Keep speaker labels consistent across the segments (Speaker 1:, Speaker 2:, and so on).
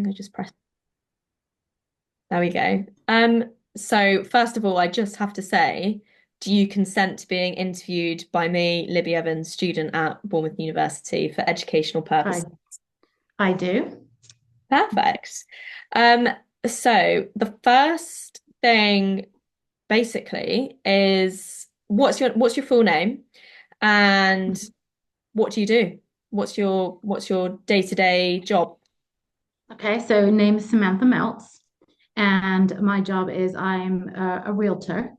Speaker 1: think I just pressed. There we go. So first of all, I just have to say, do you consent to being interviewed by me, Libby Evans, student at Bournemouth University, for educational
Speaker 2: I
Speaker 1: purposes?
Speaker 2: I do.
Speaker 1: Perfect. Um, so the first thing basically is what's your full name and what do you do? What's your day-to-day job?
Speaker 2: Okay, so name is Samantha Meltz, and my job is I'm a realtor,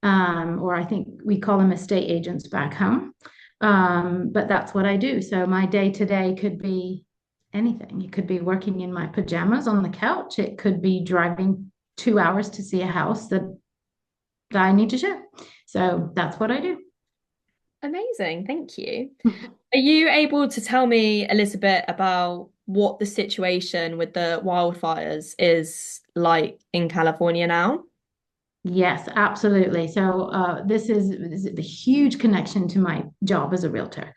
Speaker 2: or I think we call them estate agents back home. But that's what I do. So my day to day could be anything. It could be working in my pajamas on the couch. It could be driving 2 hours to see a house that I need to show. So that's what I do.
Speaker 1: Amazing, thank you. Are you able to tell me a little bit about what the situation with the wildfires is like in California now?
Speaker 2: Yes, absolutely. So this is a huge connection to my job as a realtor,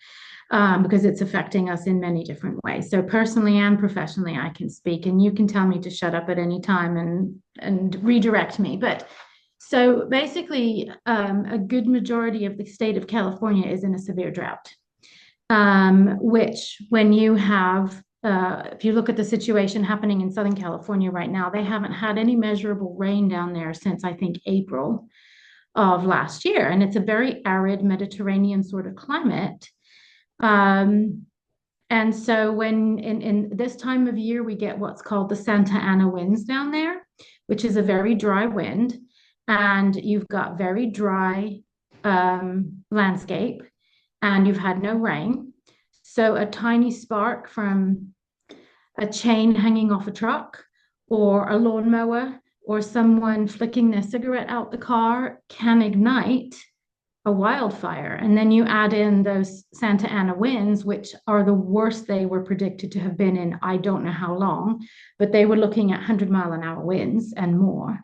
Speaker 2: because it's affecting us in many different ways. So personally and professionally, I can speak, and you can tell me to shut up at any time and redirect me. But so basically, a good majority of the state of California is in a severe drought, which when you have if you look at the situation happening in Southern California right now, they haven't had any measurable rain down there since I think April of last year. And it's a very arid Mediterranean sort of climate. Um, and so when in this time of year, we get what's called the Santa Ana winds down there, which is a very dry wind. And you've got very dry landscape and you've had no rain. So a tiny spark from a chain hanging off a truck or a lawnmower or someone flicking their cigarette out the car can ignite a wildfire. And then you add in those Santa Ana winds, which are the worst they were predicted to have been in I don't know how long, but they were looking at 100-mile-an-hour winds and more.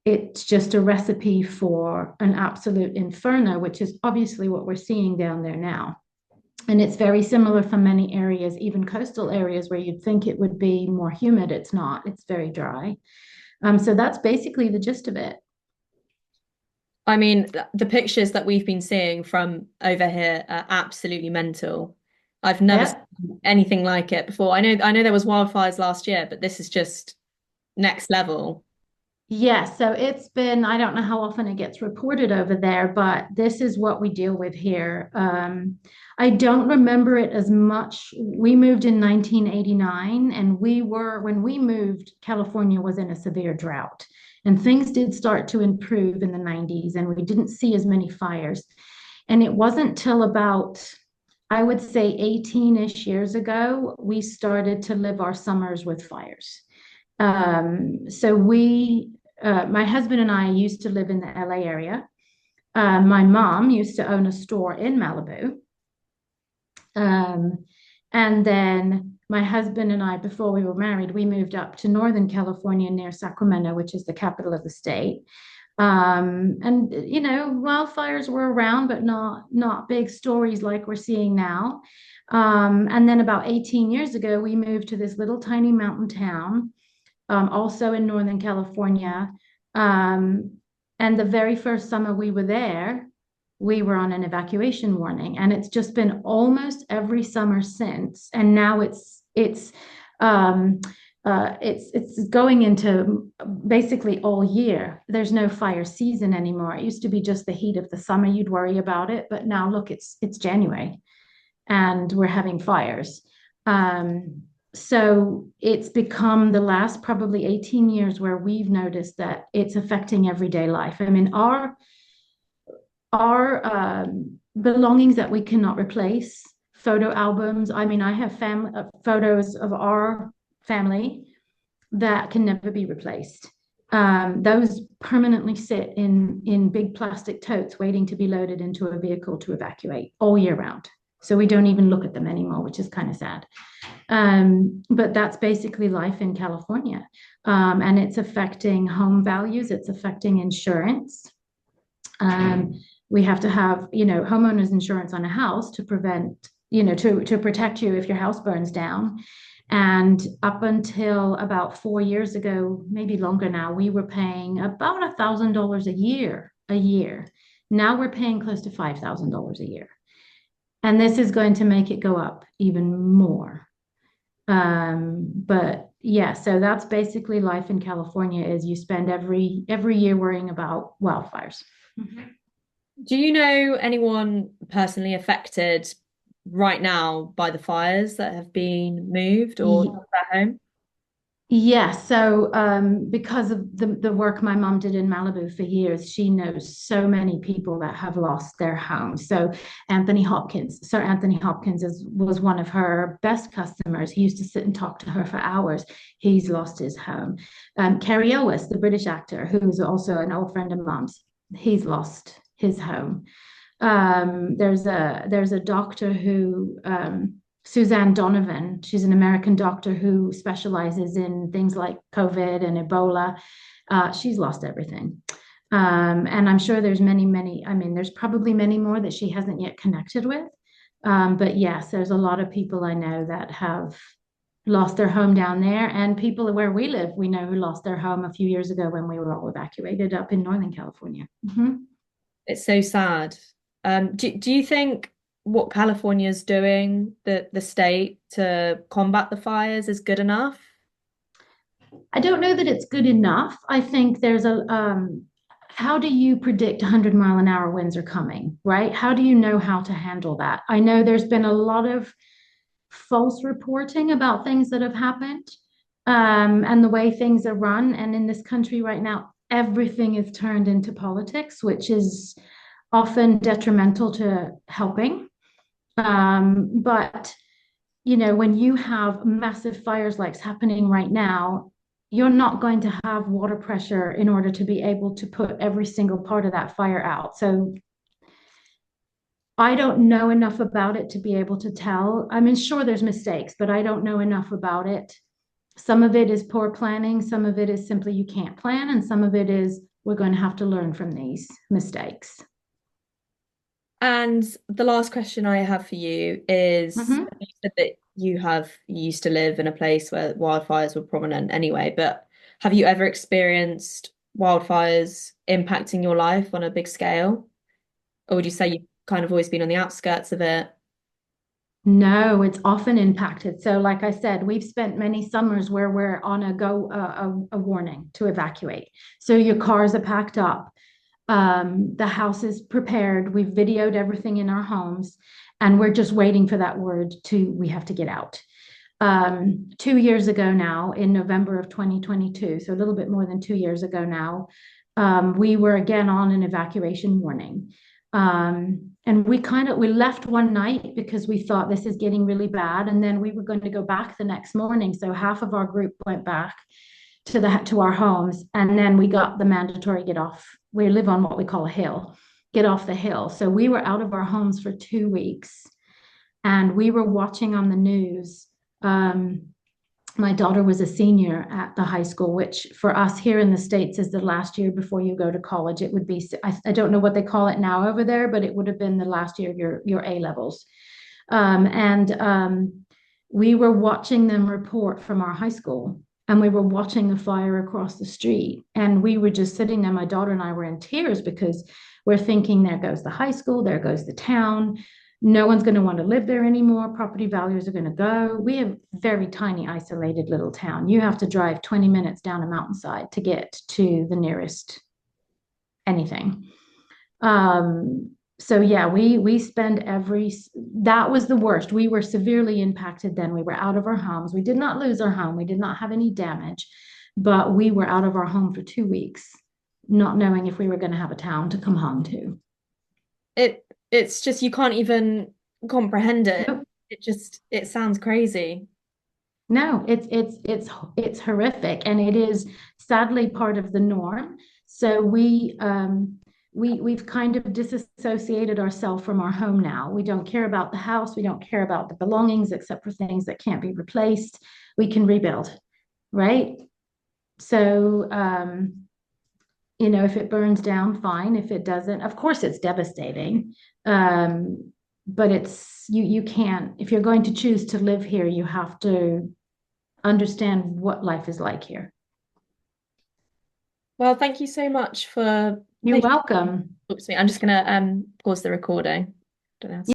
Speaker 2: It's just a recipe for an absolute inferno, which is obviously what we're seeing down there now. And it's very similar for many areas, even coastal areas where you'd think it would be more humid. It's not, it's very dry. So that's basically the gist of it.
Speaker 1: I mean, the pictures that we've been seeing from over here are absolutely mental. I've never
Speaker 2: Yeah.
Speaker 1: seen anything like it before. I know there was wildfires last year, but this is just next level.
Speaker 2: Yes, so it's been, I don't know how often it gets reported over there, but this is what we deal with here. I don't remember it as much. We moved in 1989, and when we moved, California was in a severe drought. And things did start to improve in the 90s, and we didn't see as many fires. And it wasn't till about, I would say, 18-ish years ago, we started to live our summers with fires. My husband and I used to live in the LA area. My mom used to own a store in Malibu. Um, and then my husband and I, before we were married, we moved up to Northern California near Sacramento, which is the capital of the state. And wildfires were around, but not big stories like we're seeing now. And then about 18 years ago, we moved to this little tiny mountain town, also in Northern California. Um, and the very first summer we were there, we were on an evacuation warning, and it's just been almost every summer since. And now um, it's going into basically all year. There's no fire season anymore. It used to be just the heat of the summer you'd worry about it, but now look, it's January and we're having fires. So it's become the last probably 18 years where we've noticed that it's affecting everyday life. I mean, our belongings that we cannot replace, photo albums. I mean, I have photos of our family that can never be replaced. Those permanently sit in big plastic totes waiting to be loaded into a vehicle to evacuate all year round. So we don't even look at them anymore, which is kind of sad. But that's basically life in California. And it's affecting home values, it's affecting insurance. Um, we have to have, homeowners insurance on a house to prevent, to protect you if your house burns down. And up until about 4 years ago, maybe longer now, we were paying about $1,000 a year. Now we're paying close to $5,000 a year. And this is going to make it go up even more. But yeah, so that's basically life in California is you spend every year worrying about wildfires. Mhm.
Speaker 1: Do you know anyone personally affected right now by the fires that have been moved or
Speaker 2: Ye-
Speaker 1: lost their home?
Speaker 2: Yeah, so because of the work my mom did in Malibu for years, she knows so many people that have lost their homes. So Sir Anthony Hopkins was one of her best customers. He used to sit and talk to her for hours. He's lost his home. Cary Elwes, the British actor, who's also an old friend of mom's, he's lost his home. There's a doctor who Suzanne Donovan. She's an American doctor who specializes in things like COVID and Ebola. She's lost everything. And I'm sure there's many, many, I mean, there's probably many more that she hasn't yet connected with. But yes, there's a lot of people I know that have lost their home down there, and people where we live, we know who lost their home a few years ago when we were all evacuated up in Northern California. Mhm.
Speaker 1: It's so sad. Do you think what California's doing, the state, to combat the fires is good enough?
Speaker 2: I don't know that it's good enough. I think how do you predict 100-mile-an-hour winds are coming, right? How do you know how to handle that? I know there's been a lot of false reporting about things that have happened, and the way things are run. And in this country right now, everything is turned into politics, which is often detrimental to helping. But when you have massive fires like happening right now, you're not going to have water pressure in order to be able to put every single part of that fire out. So I don't know enough about it to be able to tell. I mean, sure, there's mistakes, but I don't know enough about it. Some of it is poor planning, some of it is simply you can't plan, and some of it is we're going to have to learn from these mistakes.
Speaker 1: And the last question I have for you is,
Speaker 2: Mhm.
Speaker 1: you said that you used to live in a place where wildfires were prominent anyway, but have you ever experienced wildfires impacting your life on a big scale? Or would you say you've kind of always been on the outskirts of it?
Speaker 2: No, it's often impacted. So, like I said, we've spent many summers where we're on a warning to evacuate. So your cars are packed up, the house is prepared. We've videoed everything in our homes, and we're just waiting for that word to we have to get out. 2 years ago now, in November of 2022, so a little bit more than 2 years ago now, we were again on an evacuation warning. And we left one night because we thought this is getting really bad, and then we were going to go back the next morning. So half of our group went back to our homes, and then we got the mandatory get off. We live on what we call a hill, get off the hill. So we were out of our homes for 2 weeks, and we were watching on the news. Um, my daughter was a senior at the high school, which for us here in the States is the last year before you go to college. It would be, I don't know what they call it now over there, but it would have been the last year of your A levels. And we were watching them report from our high school, and we were watching the fire across the street. And we were just sitting there. My daughter and I were in tears because we're thinking, there goes the high school, there goes the town. No one's going to want to live there anymore. Property values are going to go. We have very tiny, isolated little town. You have to drive 20 minutes down a mountainside to get to the nearest anything. So yeah, we spend that was the worst. We were severely impacted then. We were out of our homes. We did not lose our home. We did not have any damage, but we were out of our home for 2 weeks, not knowing if we were going to have a town to come home to.
Speaker 1: It's just you can't even comprehend it.
Speaker 2: Nope.
Speaker 1: It sounds crazy.
Speaker 2: No, it's horrific, and it is sadly part of the norm. So we've kind of disassociated ourselves from our home now. We don't care about the house. We don't care about the belongings, except for things that can't be replaced. We can rebuild, right? So if it burns down, fine. If it doesn't, of course, it's devastating. But it's you can't, if you're going to choose to live here, you have to understand what life is like here.
Speaker 1: Well, thank you so much for
Speaker 2: You're
Speaker 1: taking
Speaker 2: welcome.
Speaker 1: talk to me. I'm just gonna pause the recording. Don't know how to